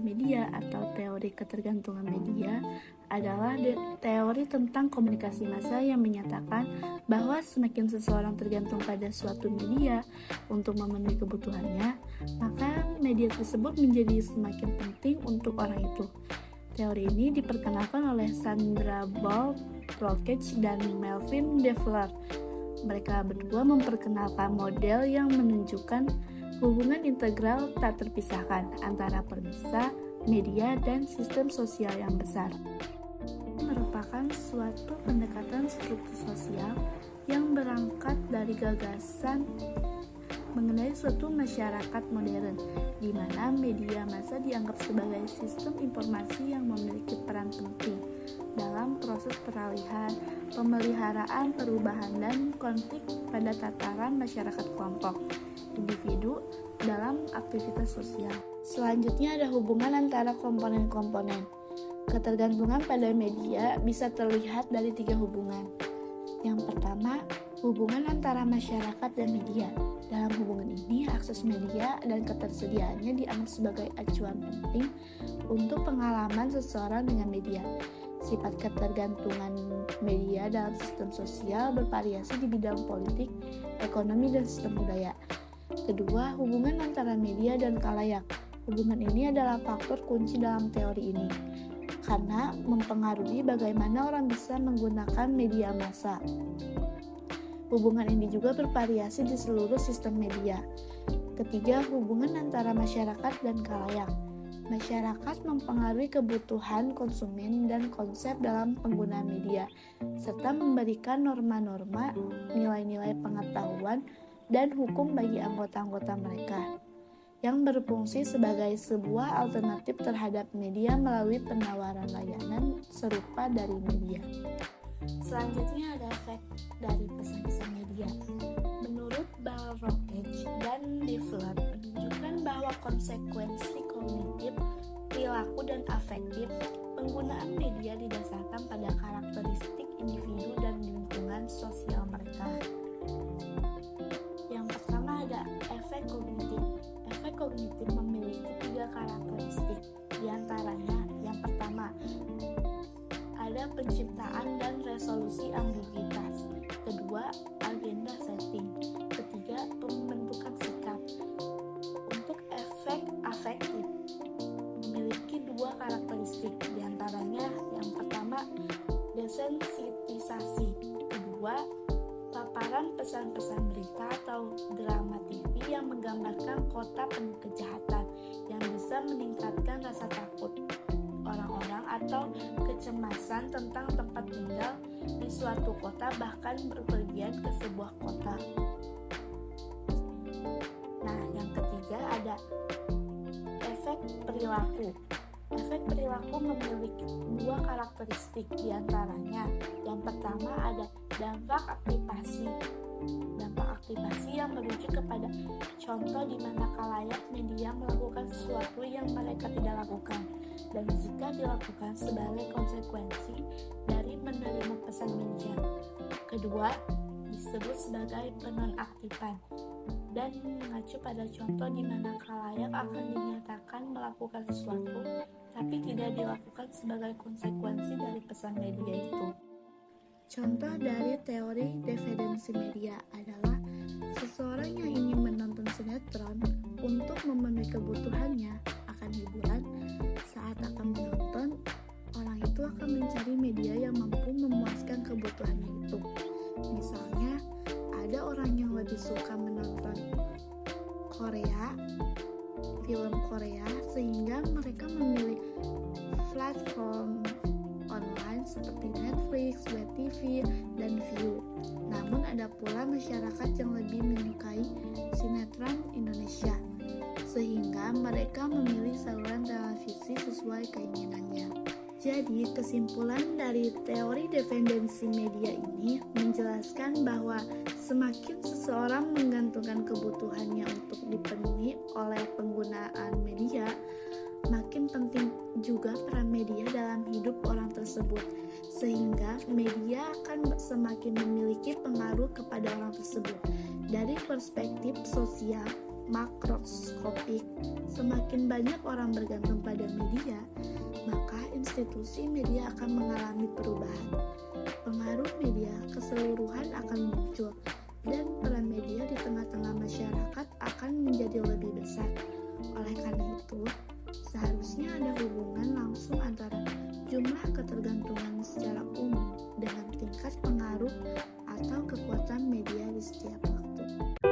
dependensi media atau teori ketergantungan media adalah teori tentang komunikasi massa yang menyatakan bahwa semakin seseorang tergantung pada suatu media untuk memenuhi kebutuhannya, maka media tersebut menjadi semakin penting untuk orang itu. Teori ini diperkenalkan oleh Sandra Ball-Prokech dan Melvin Develer. Mereka berdua memperkenalkan model yang menunjukkan hubungan integral tak terpisahkan antara permisa, media, dan sistem sosial yang besar. Merupakan suatu pendekatan struktur sosial yang berangkat dari gagasan mengenai suatu masyarakat modern, di mana media massa dianggap sebagai sistem informasi yang memiliki peran penting dalam proses peralihan, pemeliharaan, perubahan, dan konflik pada tataran masyarakat kelompok, individu dalam aktivitas sosial. Selanjutnya ada hubungan antara komponen-komponen. Ketergantungan pada media bisa terlihat dari 3 hubungan. Yang pertama, hubungan antara masyarakat dan media. Dalam hubungan ini, akses media dan ketersediaannya dianggap sebagai acuan penting untuk pengalaman seseorang dengan media. Sifat ketergantungan media dalam sistem sosial bervariasi di bidang politik, ekonomi, dan sistem budaya. Kedua, hubungan antara media dan khalayak. Hubungan ini adalah faktor kunci dalam teori ini, karena mempengaruhi bagaimana orang bisa menggunakan media massa. Hubungan ini juga bervariasi di seluruh sistem media. Ketiga, hubungan antara masyarakat dan khalayak. Masyarakat mempengaruhi kebutuhan konsumen dan konsep dalam penggunaan media, serta memberikan norma-norma, nilai-nilai pengetahuan, dan hukum bagi anggota-anggota mereka, yang berfungsi sebagai sebuah alternatif terhadap media melalui penawaran layanan serupa dari media. Selanjutnya ada efek dari pesan-pesan media. Menurut Ball-Prokech dan Develer menunjukkan bahwa konsekuensi kognitif, perilaku, dan afektif penggunaan media didasarkan pada karakteristik individu dan lingkungan sosial mereka. Yang pertama ada efek kognitif. Efek kognitif memiliki 3 karakteristik. Di antaranya, yang pertama, ada penciptaan dan resolusi ambiguitas. Kedua, agenda setting. Ketiga, pembentukan sikap. Untuk efek afektif memiliki 2 karakteristik. Di antaranya, yang pertama, desensitisasi. Kedua, paparan pesan-pesan berita atau drama TV yang menggambarkan kota penuh kejahatan yang bisa meningkatkan rasa takut orang-orang atau kecemasan tentang tempat tinggal di suatu kota, bahkan berpergian ke sebuah kota. Nah, yang ketiga ada efek perilaku. Efek perilaku memiliki 2 karakteristik, diantaranya yang pertama ada dampak aktivasi. Dampak aktivasi yang merujuk kepada contoh di mana khalayak media melakukan sesuatu yang mereka tidak lakukan, dan jika dilakukan sebagai konsekuensi dari menerima pesan media. Kedua, disebut sebagai penonaktifan dan mengacu pada contoh di mana khalayak akan dinyatakan melakukan sesuatu tapi tidak dilakukan sebagai konsekuensi dari pesan media itu. Contoh dari teori dependensi media adalah seseorang yang ingin menonton sinetron untuk memenuhi kebutuhannya akan hiburan. Saat akan menonton, orang itu akan mencari media yang mampu memuaskan kebutuhannya itu. Misalnya, ada orang yang lebih suka menonton film Korea, sehingga mereka memilih platform online seperti Netflix, WeTV, dan Viu. Namun ada pula masyarakat yang lebih menyukai sinetron Indonesia, sehingga mereka memilih saluran televisi sesuai keinginannya. Jadi, kesimpulan dari teori dependensi media ini menjelaskan bahwa semakin seseorang menggantungkan kebutuhannya untuk dipenuhi oleh penggunaan media, makin penting juga peran media dalam hidup orang tersebut, sehingga media akan semakin memiliki pengaruh kepada orang tersebut dari perspektif sosial, makroskopik. Semakin banyak orang bergantung pada media, maka institusi media akan mengalami perubahan. Pengaruh media keseluruhan akan muncul, dan peran media di tengah-tengah masyarakat akan menjadi lebih besar. Oleh karena itu, seharusnya ada hubungan langsung antara jumlah ketergantungan secara umum dengan tingkat pengaruh atau kekuatan media di setiap waktu.